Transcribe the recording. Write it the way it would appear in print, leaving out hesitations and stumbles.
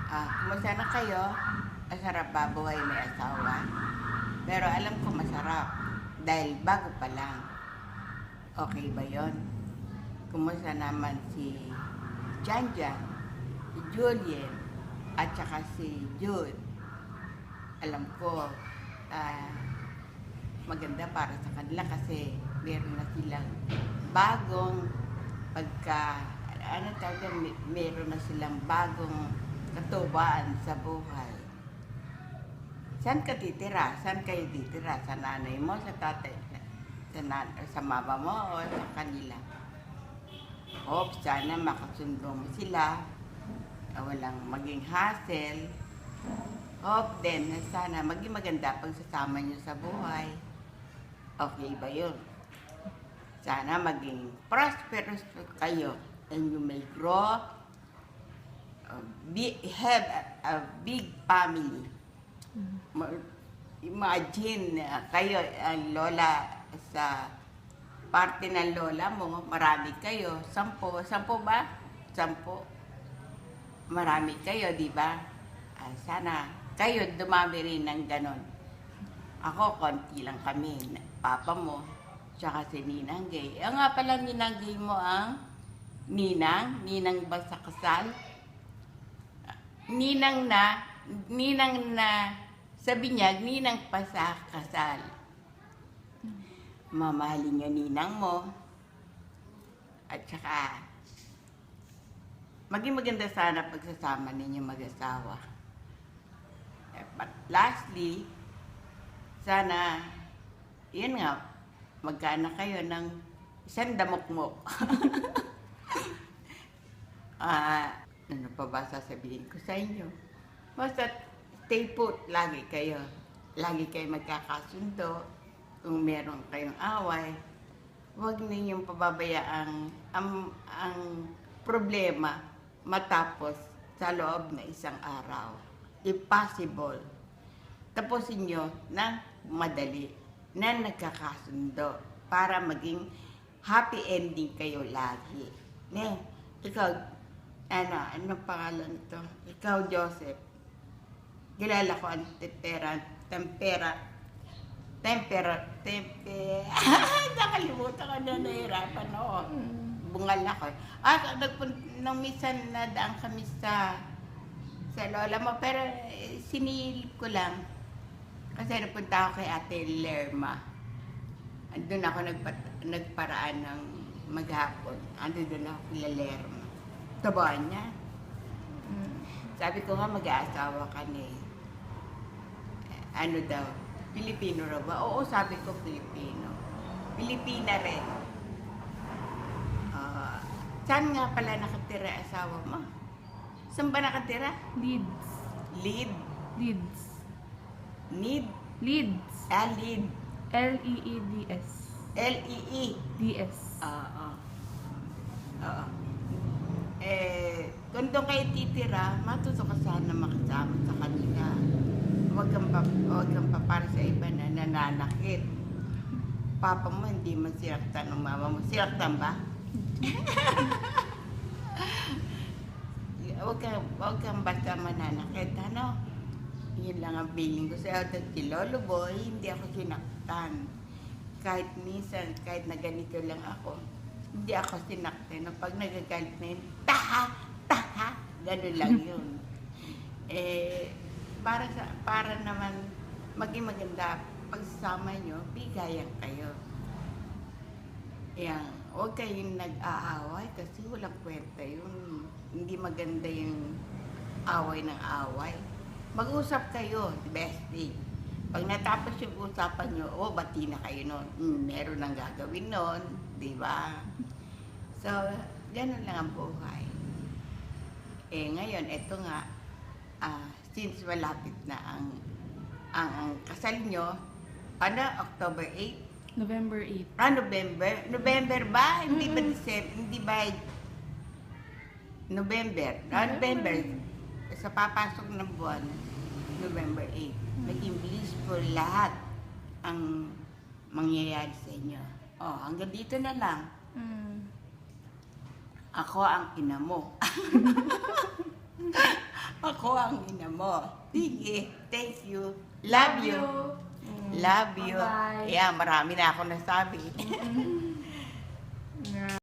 Kumusta na kayo? Masarap ba buhay may asawa? Pero alam ko masarap dahil bago pa lang. Okay ba yon? Kumusta naman si Janjan, si Julien, at saka si Jude? Alam ko, maganda para sa kanila kasi meron na silang bagong meron na silang bagong katubaan sa buhay. Saan ka titira? Saan kayo titira? Sa nanay mo, sa tatay, sa mama mo, o sa kanila? Hope, sana makasundo mo sila. Walang maging hassle. Hope din na sana maging maganda pagsasama nyo sa buhay. Okay ba yun? Sana maging prosperous kayo and you may grow, have a big family. Imagine kayo, ang lola, sa parte ng lola mo, marami kayo. 10 ba? 10. Marami kayo, di ba? Sana kayo dumami rin ng ganon. Ako, konti lang kami. Papa mo, tsaka si Ninang Gay. Nga pala, Ninang Gay mo ang Ninang ba sa kasal? Ninang na sa binyag, Ninang pa sa kasal. Mamahalin niyo Ninang mo. At saka, maging maganda sana pagsasama ninyo mag-asawa. But lastly, sana, yun nga, magkaanak kayo ng isang damok-mok. Ano pa ba sasabihin ko sa inyo? Basta stay put, lagi kayo magkakasundo. Kung meron kayong away, huwag ninyong pababayaan ang problema matapos sa loob na isang araw. If possible, tapusin nyo ng madali na nagkakasundo para maging happy ending kayo lagi. Ikaw, anong pangalan ito? Ikaw, Joseph. Kilala ko ang nakalimutan ko na, nahirapan ako. Bungal ako. Nung minsan nadaan kami sa lola mo, pero sinilip ko lang. Kasi napunta ako kay Ate Lerma. Andun ako nagparaan ng maghapon. Andun ako kay Lerma. Tabaan niya. Sabi ko nga, mag-aasawa ka na eh. Ano daw? Pilipino raw ba? Oo, sabi ko Pilipino. Pilipina rin. Saan nga pala nakatira asawa mo? Saan ba nakatira? Leeds. Leeds? Leeds. Leeds? Leeds. L-E-E-D-S. L-E-E-D-S. Oo. Kung doon kayo titira, matuto ka sana makasama sa kanila. Huwag kang para sa iba na nananakit. Papa mo hindi man sinaktan ng mama mo. Sinaktan ba? Huwag kang basta mananakit. Yun lang ang feeling ko sa si Lolo Boy, hindi ako sinaktan. Kahit minsan, kahit na ganito lang ako, hindi ako sinaktan. Pag nagagalit na yun, taha, gano'n lang yun. Para naman maging maganda pagsasama nyo, bigayan kayo. Huwag kayong nag-aaway kasi walang kwenta yun. Hindi maganda yung away ng away. Mag-usap kayo, the best thing. Pag natapos yung usapan nyo, bati na kayo nun. Meron nang gagawin nun, di ba? So, ganun lang ang buhay. Ngayon, eto nga, since malapit na ang kasal nyo, October 8? November 8. November? November ba? Hindi ba December? Hindi ba November? November. Sa papasok ng buwan, November 8. Naging blissful lahat ang mangyayari sa inyo. Hanggang dito na lang. Ako ang ina mo. Ako ang ina mo. Sige, thank you. Love you. Love you. Bye-bye. Yeah, marami na ako nasabi.